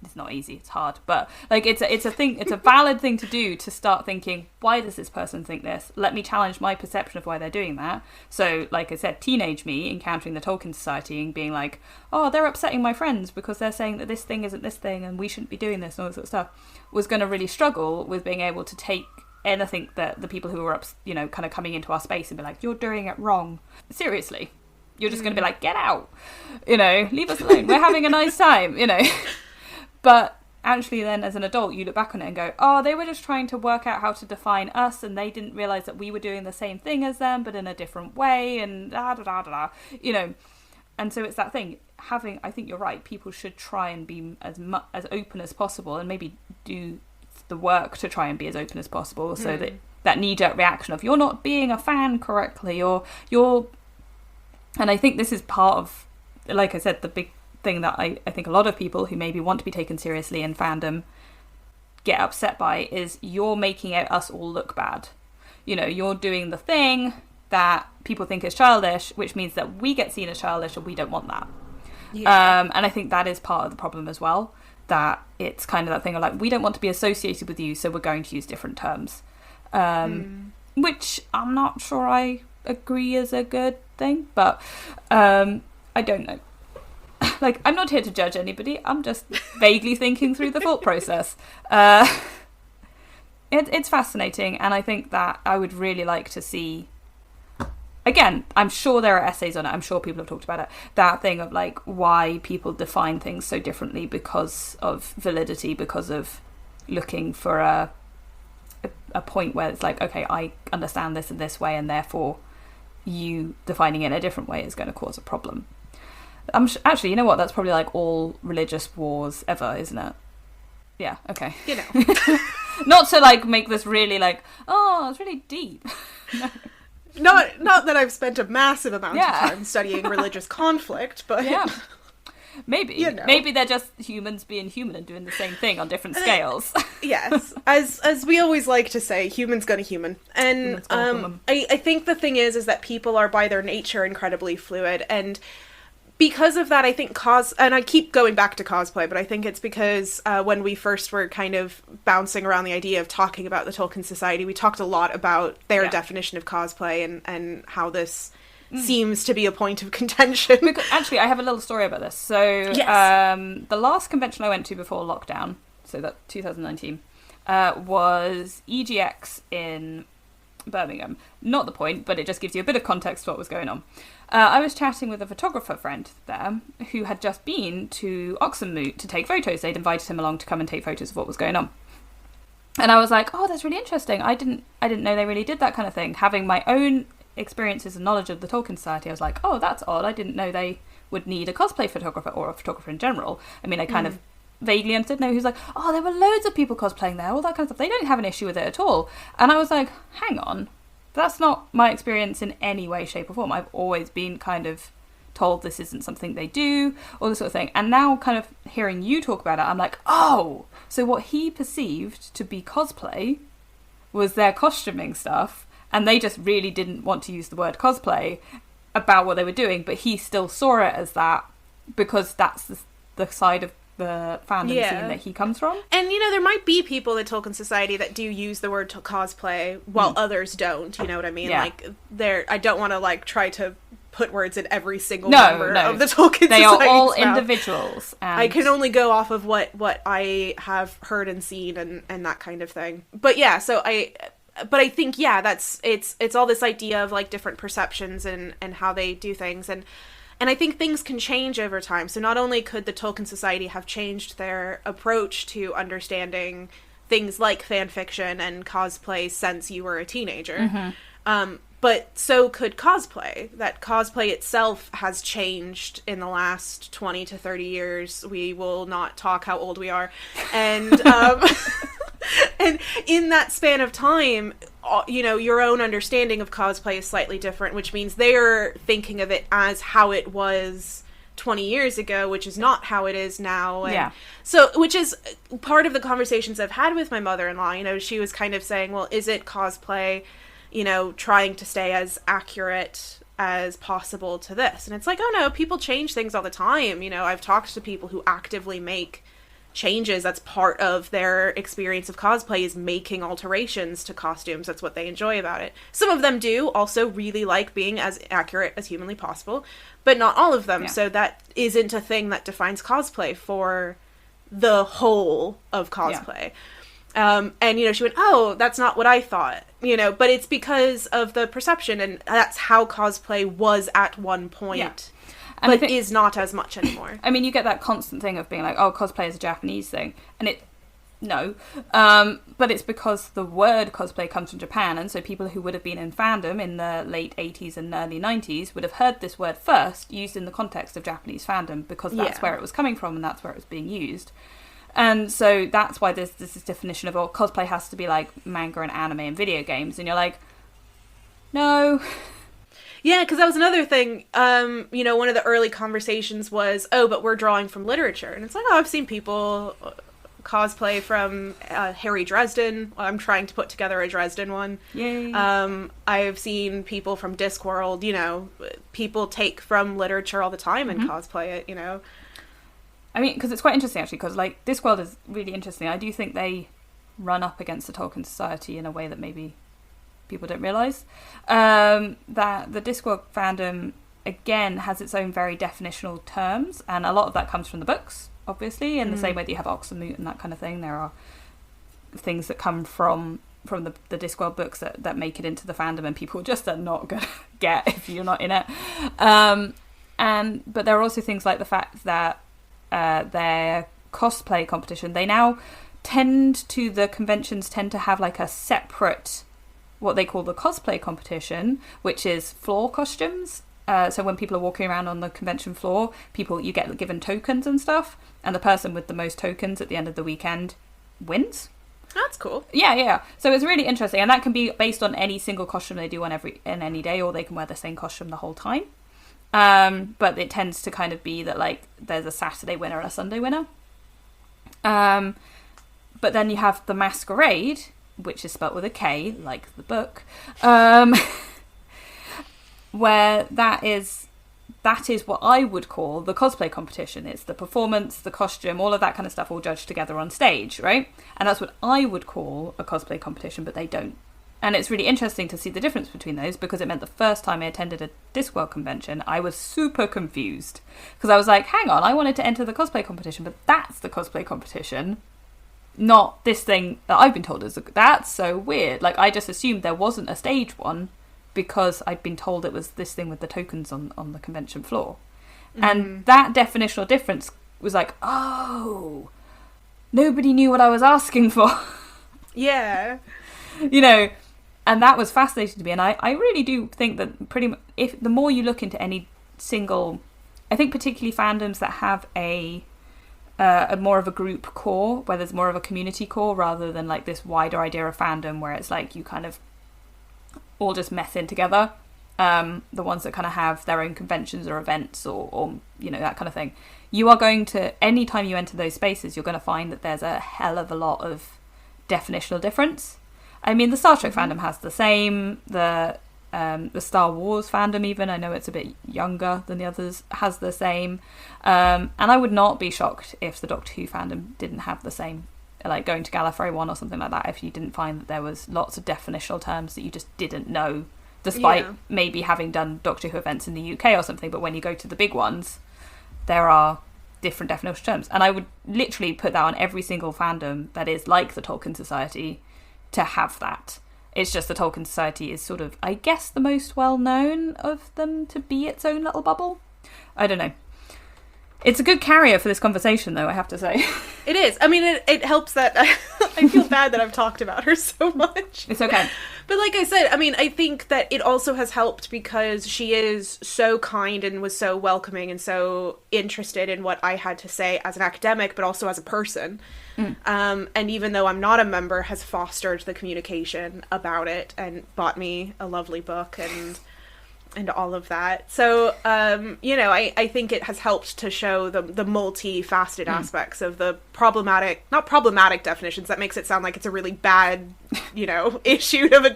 It's not easy, it's hard, but like it's a thing, it's a valid thing to do, to start thinking, why does this person think this? Let me challenge my perception of why they're doing that. So like I said, teenage me encountering the Tolkien Society and being like, oh, they're upsetting my friends because they're saying that this thing isn't this thing and we shouldn't be doing this and all this sort of stuff, was going to really struggle with being able to take anything that the people who were up, you know, kind of coming into our space and be like, you're doing it wrong, seriously, you're just going to be like, get out, you know, leave us alone, we're having a nice time, you know. But actually then as an adult you look back on it and go, oh, they were just trying to work out how to define us, and they didn't realise that we were doing the same thing as them but in a different way, and da da da da da, you know. And so it's that thing, having, I think you're right, people should try and be as open as possible, and maybe do the work to try and be as open as possible, so that knee-jerk reaction of, you're not being a fan correctly, or you're... And I think this is part of, like I said, the big thing that I think a lot of people who maybe want to be taken seriously in fandom get upset by, is you're making us all look bad. You know, you're doing the thing that people think is childish, which means that we get seen as childish, and we don't want that. Yeah. And I think that is part of the problem as well, that it's kind of that thing of like, we don't want to be associated with you, so we're going to use different terms. Which I'm not sure I agree is a good thing, but I don't know. Like, I'm not here to judge anybody, I'm just vaguely thinking through the thought process. It's fascinating, and I think that I would really like to see, again, I'm sure there are essays on it, I'm sure people have talked about it, that thing of like why people define things so differently because of validity, because of looking for a point where it's like, okay, I understand this in this way, and therefore you defining it in a different way is going to cause a problem. Actually, you know what, that's probably like all religious wars ever, isn't it? Yeah, okay. You know. Not to like make this really like, oh, it's really deep. No. Not that I've spent a massive amount of time studying religious conflict, but yeah, maybe, you know. Maybe they're just humans being human and doing the same thing on different scales. Yes, as we always like to say, humans gonna human, and I think the thing is that people are by their nature incredibly fluid, and because of that, I think and I keep going back to cosplay, but I think it's because when we first were kind of bouncing around the idea of talking about the Tolkien Society, we talked a lot about their definition of cosplay and how this seems to be a point of contention. Because, actually, I have a little story about this. So, yes. The last convention I went to before lockdown, so that 2019, was EGX in Birmingham. Not the point, but it just gives you a bit of context to what was going on. I was chatting with a photographer friend there who had just been to Oxenmoot to take photos. They'd invited him along to come and take photos of what was going on. And I was like, oh, that's really interesting. I didn't know they really did that kind of thing. Having my own experiences and knowledge of the Tolkien Society, I was like, oh, that's odd. I didn't know they would need a cosplay photographer or a photographer in general. I mean, I kind of vaguely understood. No, he was like, oh, there were loads of people cosplaying there, all that kind of stuff. They don't have an issue with it at all. And I was like, hang on. That's not my experience in any way, shape or form. I've always been kind of told this isn't something they do, all this sort of thing. And now kind of hearing you talk about it, I'm like, oh, so what he perceived to be cosplay was their costuming stuff, and they just really didn't want to use the word cosplay about what they were doing, but he still saw it as that because that's the side of the fandom scene that he comes from. And, you know, there might be people in Tolkien Society that do use the word cosplay while others don't, you know what I mean? Yeah. Like, I don't want to, like, try to put words in every single member of the Tolkien Society. They are all individuals. And... I can only go off of what I have heard and seen and that kind of thing. But yeah, so but I think, yeah, it's all this idea of like different perceptions and how they do things. And I think things can change over time. So not only could the Tolkien Society have changed their approach to understanding things like fan fiction and cosplay since you were a teenager, but so could cosplay. That cosplay itself has changed in the last 20 to 30 years. We will not talk how old we are. And and in that span of time, you know, your own understanding of cosplay is slightly different, which means they're thinking of it as how it was 20 years ago, which is not how it is now. And so, which is part of the conversations I've had with my mother-in-law. You know, she was kind of saying, well, is it cosplay, you know, trying to stay as accurate as possible to this? And it's like, oh no, people change things all the time. You know, I've talked to people who actively make changes. That's part of their experience of cosplay, is making alterations to costumes. That's what they enjoy about it. Some of them do also really like being as accurate as humanly possible, but not all of them. So that isn't a thing that defines cosplay for the whole of cosplay. And, you know, she went, oh, that's not what I thought, you know, but it's because of the perception, and that's how cosplay was at one point. And but is not as much anymore. I mean, you get that constant thing of being like, oh, cosplay is a Japanese thing. And no. But it's because the word cosplay comes from Japan. And so people who would have been in fandom in the late 80s and early 90s would have heard this word first used in the context of Japanese fandom, because that's where it was coming from and that's where it was being used. And so that's why there's this definition of, oh, cosplay has to be like manga and anime and video games. And you're like, no. Yeah, because that was another thing, you know, one of the early conversations was, oh, but we're drawing from literature. And it's like, oh, I've seen people cosplay from Harry Dresden. I'm trying to put together a Dresden one. Yay. I've seen people from Discworld, you know, people take from literature all the time and cosplay it, you know. I mean, because it's quite interesting, actually, because, like, Discworld is really interesting. I do think they run up against the Tolkien Society in a way that maybe people don't realise. That the Discworld fandom, again, has its own very definitional terms, and a lot of that comes from the books, obviously, in the same way that you have Oxenmoot and that kind of thing. There are things that come from the Discworld books that make it into the fandom, and people just are not going to get if you're not in it. But there are also things like the fact that their cosplay competition, the conventions tend to have like a separate, what they call the cosplay competition, which is floor costumes. So when people are walking around on the convention floor, you get given tokens and stuff, and the person with the most tokens at the end of the weekend wins. That's cool. Yeah. So it's really interesting, and that can be based on any single costume they do in any day, or they can wear the same costume the whole time. But it tends to kind of be that, like, there's a Saturday winner and a Sunday winner. But then you have the masquerade, which is spelt with a K, like the book, where that is what I would call the cosplay competition. It's the performance, the costume, all of that kind of stuff all judged together on stage, right? And that's what I would call a cosplay competition, but they don't. And it's really interesting to see the difference between those, because it meant the first time I attended a Discworld convention, I was super confused. Because I was like, hang on, I wanted to enter the cosplay competition, but that's the cosplay competition, not this thing that I've been told is. That's so weird. Like, I just assumed there wasn't a stage one because I'd been told it was this thing with the tokens on the convention floor. And that definitional difference was like, oh, nobody knew what I was asking for. Yeah. You know, and that was fascinating to me. And I really do think that pretty much, if the more you look into any single, I think particularly fandoms that have a more of a group core, where there's more of a community core rather than like this wider idea of fandom where it's like you kind of all just mess in together. The ones that kind of have their own conventions or events or you know, that kind of thing. You are going to, anytime you enter those spaces, you're going to find that there's a hell of a lot of definitional difference. I mean, the Star Trek fandom has the same. The Star Wars fandom, even, I know it's a bit younger than the others, has the same. And I would not be shocked if the Doctor Who fandom didn't have the same. Like going to Gallifrey 1 or something like that, if you didn't find that there was lots of definitional terms that you just didn't know, despite maybe having done Doctor Who events in the UK or something. But when you go to the big ones, there are different definitional terms. And I would literally put that on every single fandom that is like the Tolkien Society, to have that. It's just the Tolkien Society is sort of, I guess, the most well-known of them to be its own little bubble. I don't know. It's a good carrier for this conversation, though, I have to say. It is. I mean, it helps that I feel bad that I've talked about her so much. It's okay. But like I said, I mean, I think that it also has helped because she is so kind and was so welcoming and so interested in what I had to say as an academic, but also as a person. And even though I'm not a member, has fostered the communication about it and bought me a lovely book and all of that. So, you know, I think it has helped to show the multifaceted aspects of the not problematic definitions. That makes it sound like it's a really bad, you know, issue of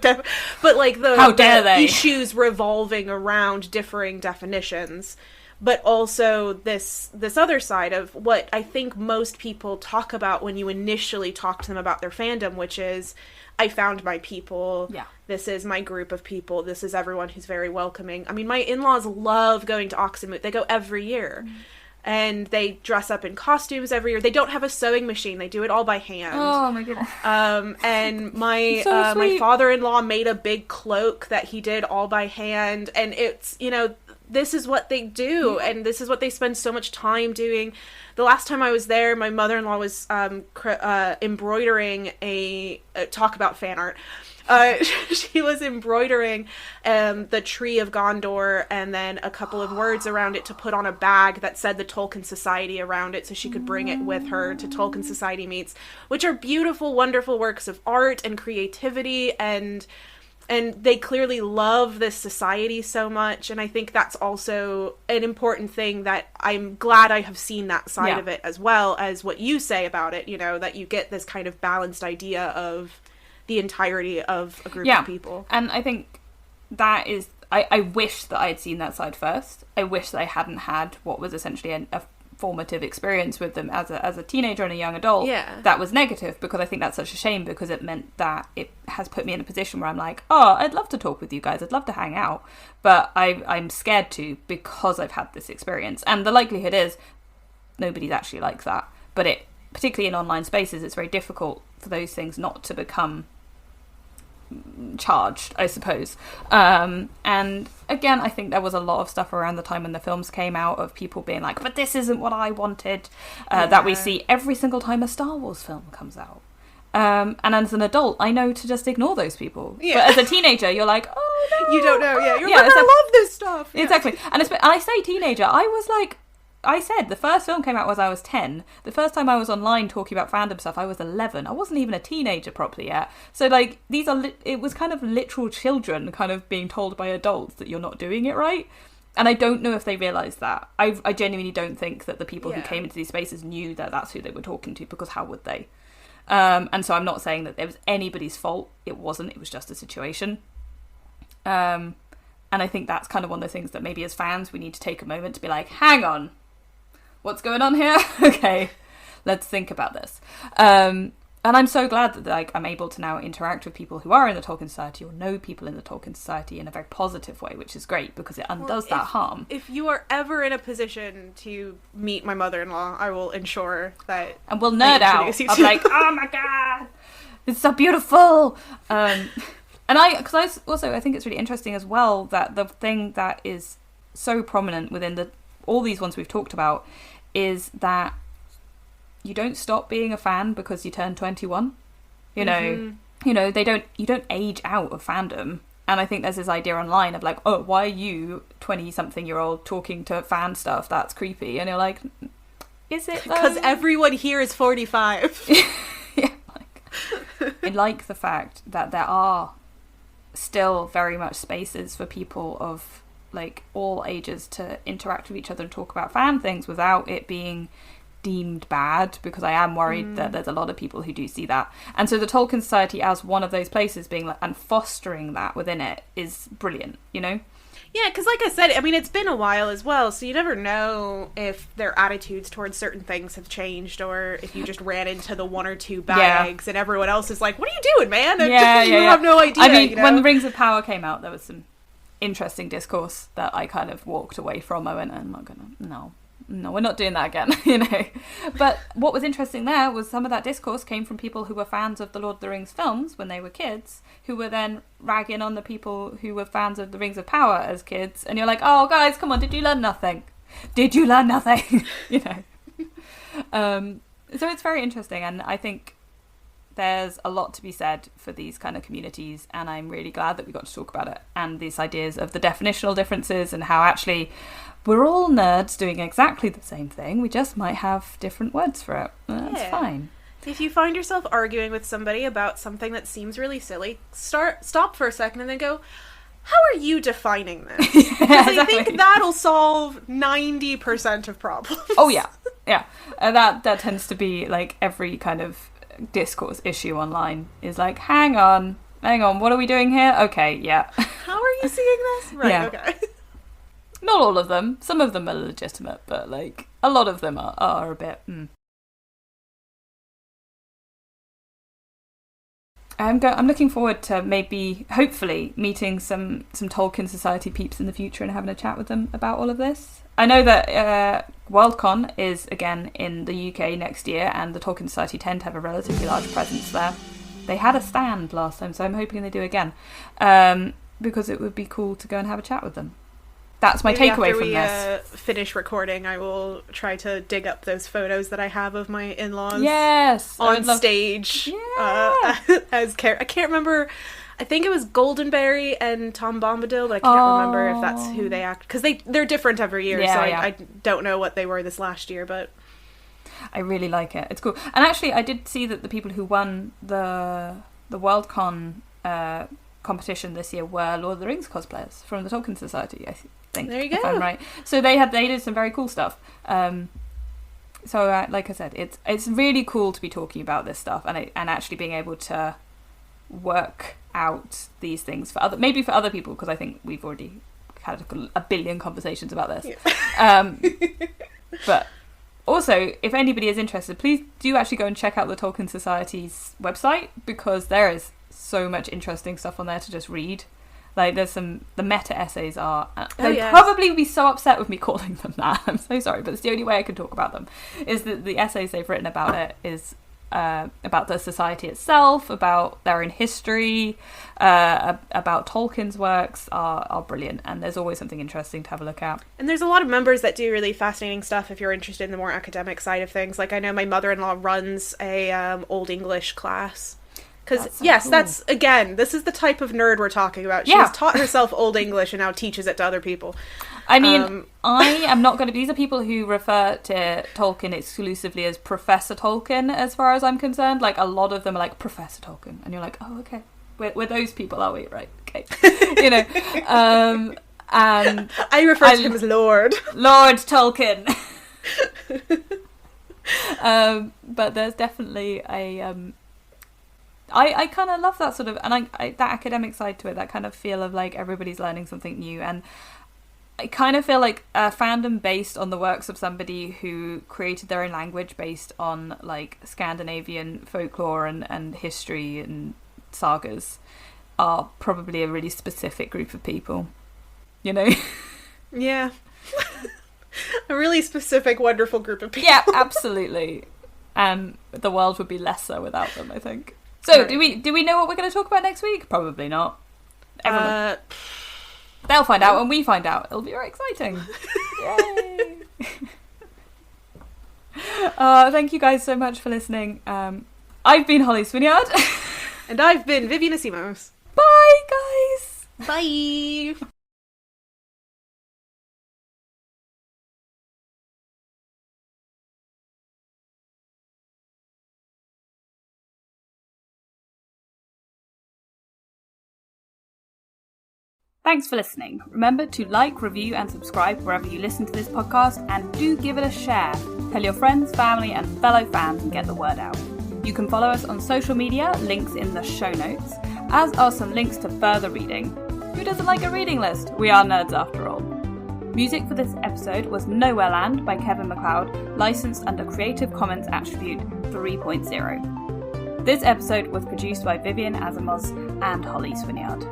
but like How dare they? Issues revolving around differing definitions. But also this other side of what I think most people talk about when you initially talk to them about their fandom, which is, I found my people. Yeah. This is my group of people. This is everyone who's very welcoming. I mean, my in-laws love going to Oxenmoot. They go every year. And they dress up in costumes every year. They don't have a sewing machine. They do it all by hand. Oh, my goodness. And my So my sweet. father-in-law made a big cloak that he did all by hand. And it's, you know, this is what they do. And this is what they spend so much time doing. The last time I was there, my mother-in-law was embroidering talk about fan art. She was embroidering the Tree of Gondor and then a couple of words around it to put on a bag that said the Tolkien Society around it so she could bring it with her to Tolkien Society meets, which are beautiful, wonderful works of art and creativity, and they clearly love this society so much, and I think that's also an important thing that I'm glad I have seen that side of it, as well as what you say about it, you know, that you get this kind of balanced idea of the entirety of a group of people. And I think that is, I wish that I had seen that side first. I wish that I hadn't had what was essentially a formative experience with them as a teenager and a young adult that was negative, because I think that's such a shame, because it meant that it has put me in a position where I'm like, oh, I'd love to talk with you guys, I'd love to hang out, but I'm scared to, because I've had this experience. And the likelihood is nobody's actually like that, but it, particularly in online spaces, it's very difficult for those things not to become charged, I suppose. And again, I think there was a lot of stuff around the time when the films came out of people being like, but this isn't what I wanted, that we see every single time a Star Wars film comes out. And as an adult, I know to just ignore those people. But as a teenager, you're like, oh no, you don't know. You're like, exactly. I love this stuff. Exactly. And I say teenager, I was like, I said the first film came out when I was 10. The first time I was online talking about fandom stuff, I was 11. I wasn't even a teenager properly yet. So, like, these are it was kind of literal children kind of being told by adults that you're not doing it right. And I don't know if they realised that. I genuinely don't think that the people who came into these spaces knew that that's who they were talking to, because how would they? And so I'm not saying that it was anybody's fault. It wasn't. It was just a situation. And I think that's kind of one of the things that maybe as fans we need to take a moment to be like, hang on. What's going on here? Okay, let's think about this. And I'm so glad that, like, I'm able to now interact with people who are in the Tolkien Society or know people in the Tolkien Society in a very positive way, which is great, because it undoes that harm. If you are ever in a position to meet my mother-in-law, I will ensure that. And we'll nerd out. I'll be like, oh my god, it's so beautiful. And I think it's really interesting as well that the thing that is so prominent within all these ones we've talked about is that you don't stop being a fan because you turn 21. You know, you don't age out of fandom. And I think there's this idea online of like, oh, why are you 20-something-year-old talking to fan stuff? That's creepy. And you're like, is it? Because everyone here is 45. I like the fact that there are still very much spaces for people of like all ages to interact with each other and talk about fan things without it being deemed bad, because I am worried that there's a lot of people who do see that. And so the Tolkien Society as one of those places being like, and fostering that within it is brilliant, you know? Yeah, because like I said, I mean, it's been a while as well, so you never know if their attitudes towards certain things have changed, or if you just ran into the one or two bags and everyone else is like, what are you doing, man? And you have no idea. I mean, you know? when the Rings of Power came out, there was some interesting discourse that I kind of walked away from. I went, I'm not gonna, no, no, we're not doing that again, you know. But what was interesting there was some of that discourse came from people who were fans of the Lord of the Rings films when they were kids, who were then ragging on the people who were fans of the Rings of Power as kids. And you're like, oh, guys, come on, did you learn nothing? Did you learn nothing? You know. So it's very interesting, and I think there's a lot to be said for these kind of communities, and I'm really glad that we got to talk about it, and these ideas of the definitional differences and how actually we're all nerds doing exactly the same thing, we just might have different words for it. That's fine. If you find yourself arguing with somebody about something that seems really silly, stop for a second and then go, how are you defining this? Because I think that'll solve 90% of problems. Oh yeah, yeah. That tends to be like every kind of discourse issue online is like, hang on, what are we doing here? Okay, yeah. How are you seeing this? Right, yeah. Okay. Not all of them. Some of them are legitimate, but like a lot of them are a bit. I'm looking forward to maybe, hopefully, meeting some Tolkien Society peeps in the future and having a chat with them about all of this. I know that Worldcon is again in the UK next year, and the Tolkien Society tend to have a relatively large presence there. They had a stand last time, so I'm hoping they do again, because it would be cool to go and have a chat with them. That's my takeaway from this. After we finish recording, I will try to dig up those photos that I have of my in-laws. Yes, on stage. Yeah. As I can't remember. I think it was Goldenberry and Tom Bombadil, but I can't remember if that's who they act, because they're different every year. Yeah, so I don't know what they were this last year, but I really like it. It's cool. And actually, I did see that the people who won the Worldcon competition this year were Lord of the Rings cosplayers from the Tolkien Society, I think. There you go. If I'm right. So they did some very cool stuff. So like I said, it's really cool to be talking about this stuff and actually being able to work out these things for other people, because I think we've already had a billion conversations about this. Yeah. But also, if anybody is interested, please do actually go and check out the Tolkien Society's website, because there is so much interesting stuff on there to just read. Like, there's the meta essays are, they'd probably be so upset with me calling them that. I'm so sorry, but it's the only way I can talk about them, is that the essays they've written about it is about the society itself, about their own history, about Tolkien's works are brilliant, and there's always something interesting to have a look at. And there's a lot of members that do really fascinating stuff if you're interested in the more academic side of things. Like, I know my mother-in-law runs a Old English class. Because, yes, cool. That's, again, this is the type of nerd we're talking about. She has taught herself Old English and now teaches it to other people. I mean, I am not going to... These are people who refer to Tolkien exclusively as Professor Tolkien, as far as I'm concerned. Like, a lot of them are like, Professor Tolkien. And you're like, oh, okay. We're those people, are we? Right, okay. You know. And I refer to him as Lord. Lord Tolkien. But there's definitely a... I kind of love that sort of, and I that academic side to it, that kind of feel of like everybody's learning something new, and I kind of feel like a fandom based on the works of somebody who created their own language based on like Scandinavian folklore and history and sagas are probably a really specific group of people, you know? Yeah. A really specific, wonderful group of people. Yeah, absolutely. And the world would be less so without them, I think. So, right. Do we know what we're going to talk about next week? Probably not. Everyone, they'll find out when we find out. It'll be very exciting. Yay! Thank you guys so much for listening. I've been Holly Swinyard. And I've been Vivian Asimos. Bye, guys! Bye! Thanks for listening. Remember to like, review and subscribe wherever you listen to this podcast, and do give it a share. Tell your friends, family and fellow fans and get the word out. You can follow us on social media, links in the show notes, as are some links to further reading. Who doesn't like a reading list? We are nerds after all. Music for this episode was Nowhere Land by Kevin MacLeod, licensed under Creative Commons Attribute 3.0. This episode was produced by Vivian, Asimos and Holly Swinyard.